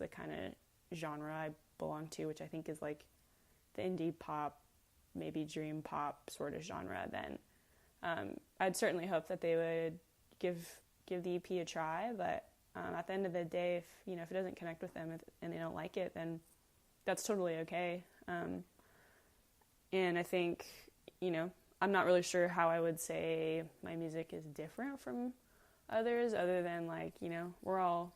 the kind of genre I belong to, which I think is like the indie pop, maybe dream pop sort of genre, then I'd certainly hope that they would give the EP a try. But at the end of the day, if it doesn't connect with them and they don't like it, then that's totally okay. And I think, I'm not really sure how I would say my music is different from others, other than like, we're all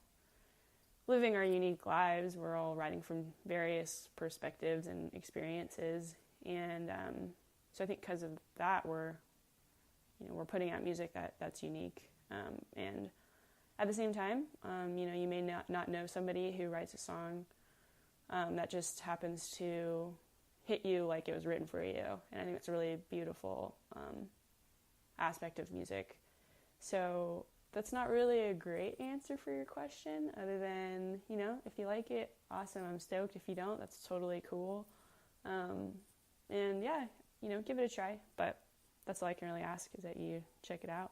living our unique lives. We're all writing from various perspectives and experiences. And so I think because of that, we're putting out music that's unique. And at the same time, you may not know somebody who writes a song that just happens to hit you like it was written for you. And I think it's a really beautiful aspect of music. So that's not really a great answer for your question, other than, if you like it, awesome, I'm stoked. If you don't, that's totally cool. And yeah, give it a try. But that's all I can really ask, is that you check it out.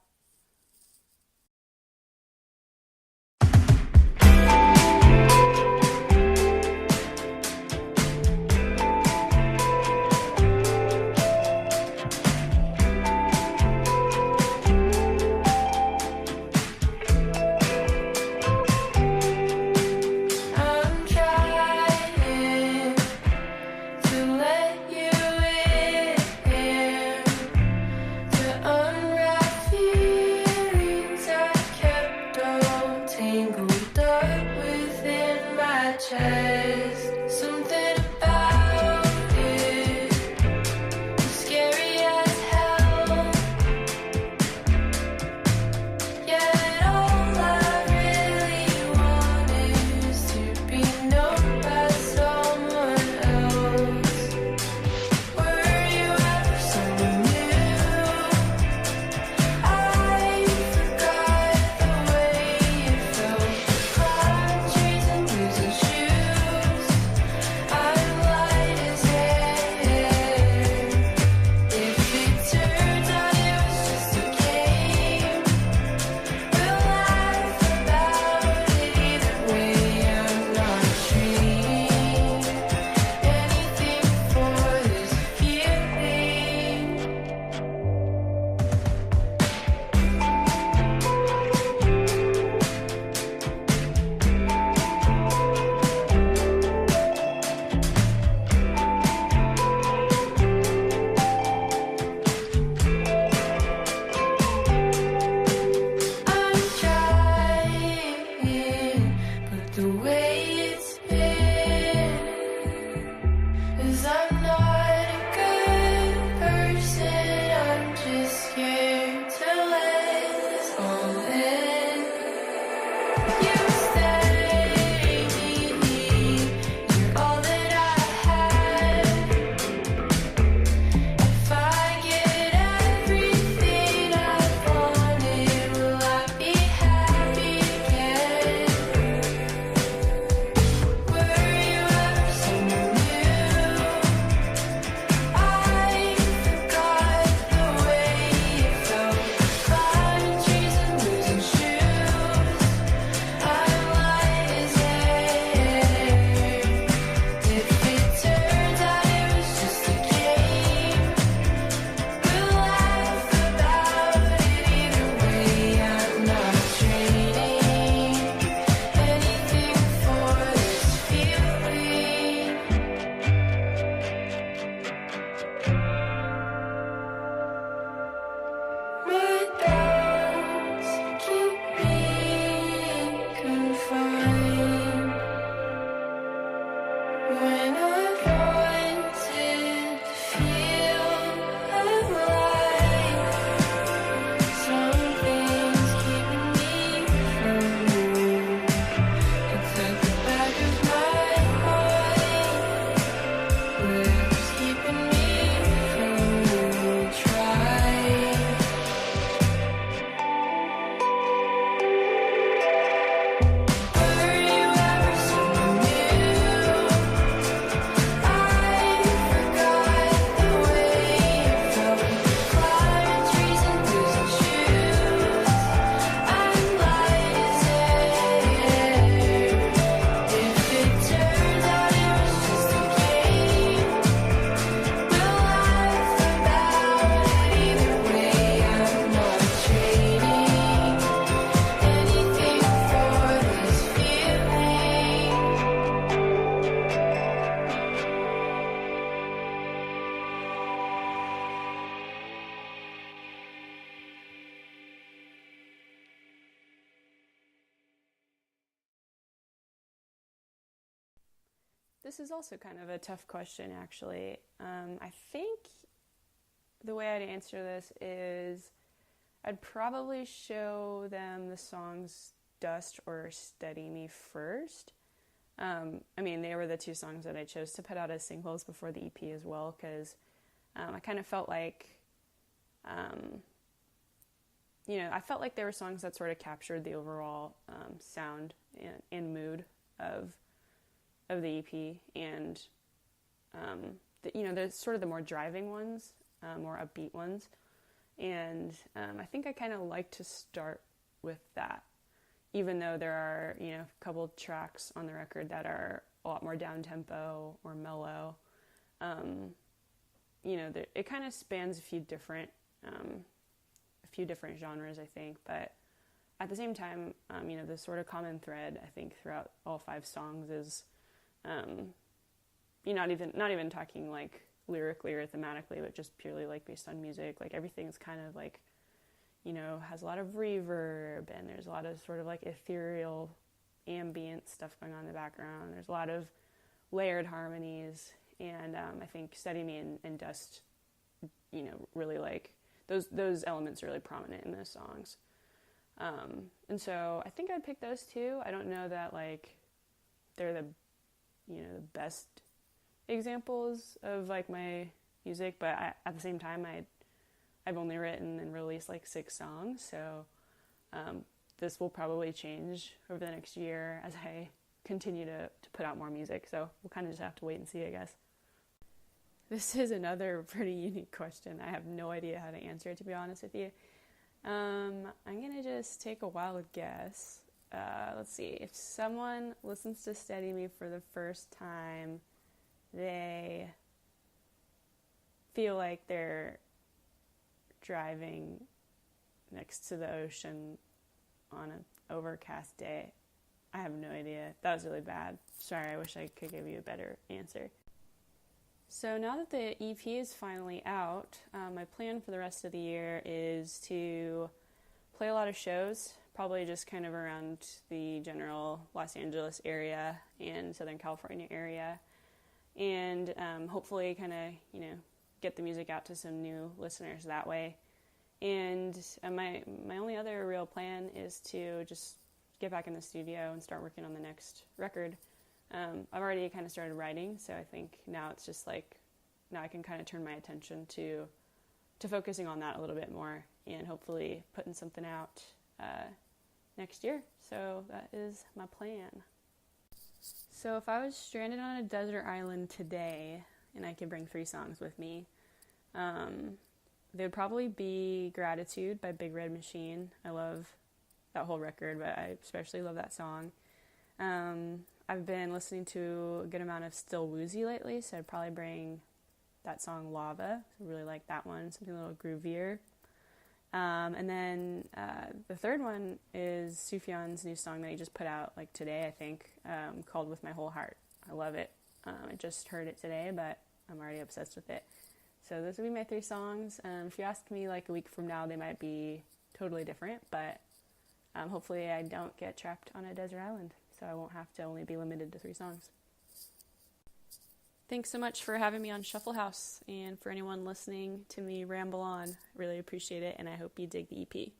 This is also kind of a tough question, actually. I think the way I'd answer this is I'd probably show them the songs Dust or Steady Me first. I mean, they were the two songs that I chose to put out as singles before the EP as well, because I kind of felt like, I felt like there were songs that sort of captured the overall sound and mood of the EP, and there's sort of the more driving ones, more upbeat ones, and I think I kind of like to start with that, even though there are a couple tracks on the record that are a lot more down tempo or mellow. It kind of spans a few different genres, I think, but at the same time, the sort of common thread I think throughout all 5 songs is, not even talking like lyrically or thematically, but just purely like based on music. Like everything's kind of like, has a lot of reverb, and there's a lot of sort of like ethereal ambient stuff going on in the background. There's a lot of layered harmonies, and I think Steady Me and Dust, really like those elements are really prominent in those songs. And so I think I'd pick those 2. I don't know that like they're the best examples of like my music, but at the same time I've only written and released like 6 songs, so this will probably change over the next year as I continue to put out more music, so we'll kind of just have to wait and see, I guess. This is another pretty unique question. I have no idea how to answer it, to be honest with you. I'm gonna just take a wild guess. Let's see, if someone listens to Steady Me for the first time, they feel like they're driving next to the ocean on an overcast day. I have no idea. That was really bad. Sorry, I wish I could give you a better answer. So now that the EP is finally out, my plan for the rest of the year is to play a lot of shows, probably just kind of around the general Los Angeles area and Southern California area, and hopefully kind of, get the music out to some new listeners that way. And my only other real plan is to just get back in the studio and start working on the next record. I've already kind of started writing, so I think now it's just like, now I can kind of turn my attention to focusing on that a little bit more, and hopefully putting something out next year. So that is my plan. So if I was stranded on a desert island today, and I could bring 3 songs with me, they would probably be Gratitude by Big Red Machine. I love that whole record, but I especially love that song. I've been listening to a good amount of Still Woozy lately, so I'd probably bring that song Lava. I really like that one, something a little groovier. And then the third one is Sufjan's new song that he just put out like today, I think, called With My Whole Heart. I love it. I just heard it today, but I'm already obsessed with it. So those would be my 3 songs. If you ask me like a week from now, they might be totally different, but hopefully I don't get trapped on a desert island, so I won't have to only be limited to 3 songs. Thanks so much for having me on Shuffle House, and for anyone listening to me ramble on, really appreciate it, and I hope you dig the EP.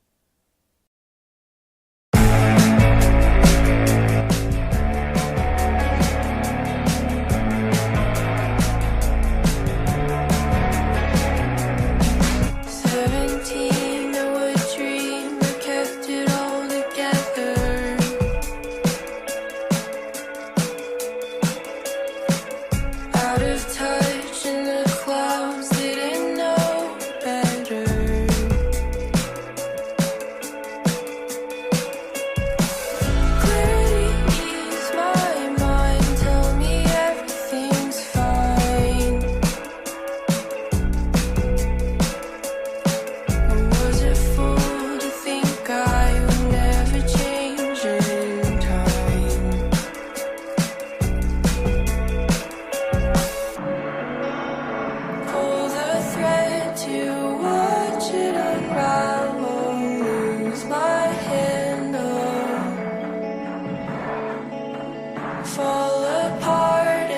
Fall apart.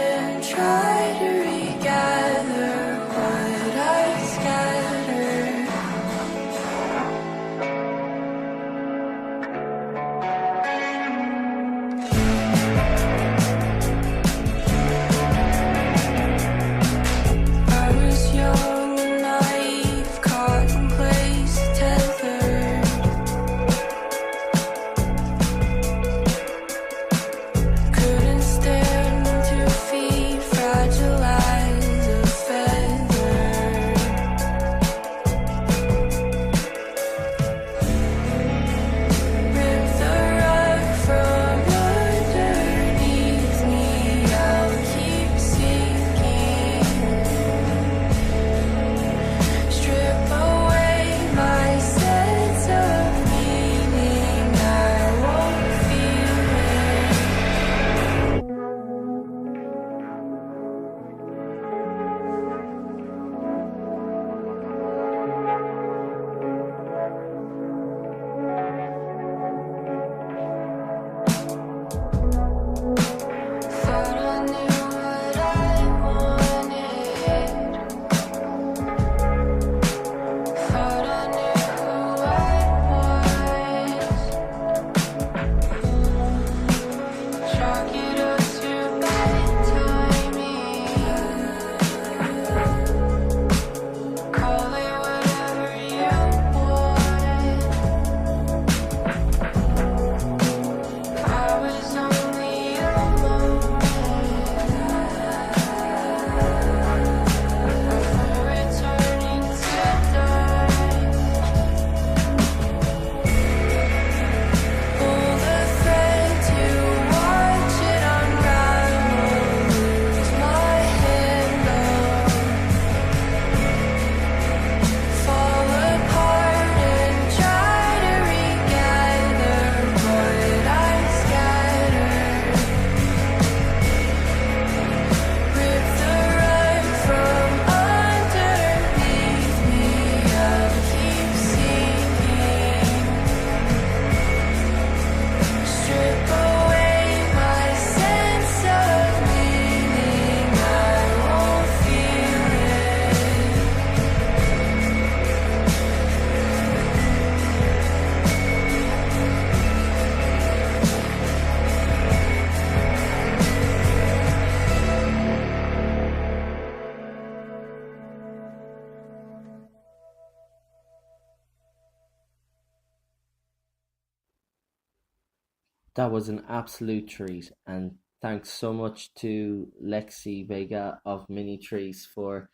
That was an absolute treat, and thanks so much to Lexi Vega of Mini Trees for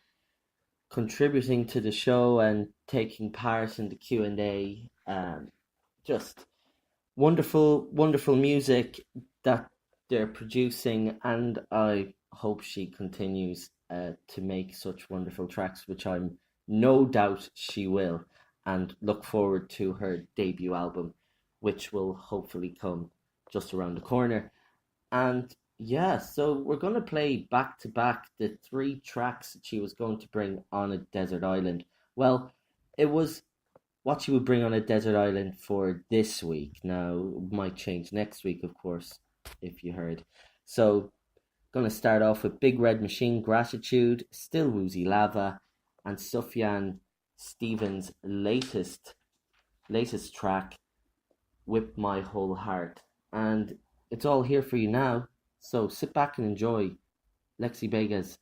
contributing to the show and taking part in the Q&A. Just wonderful, wonderful music that they're producing, and I hope she continues to make such wonderful tracks, which I'm no doubt she will, and look forward to her debut album, which will hopefully come just around the corner. And yeah, so we're going to play back to back the three tracks that she was going to bring on a desert island. Well, it was what she would bring on a desert island for this week. Now, it might change next week, of course, if you heard. So, going to start off with Big Red Machine, Gratitude, Still Woozy Lava, and Sufjan Stevens' latest track, Whip My Whole Heart. And it's all here for you now. So sit back and enjoy Lexi Vega's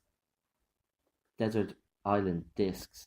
Desert Island Discs.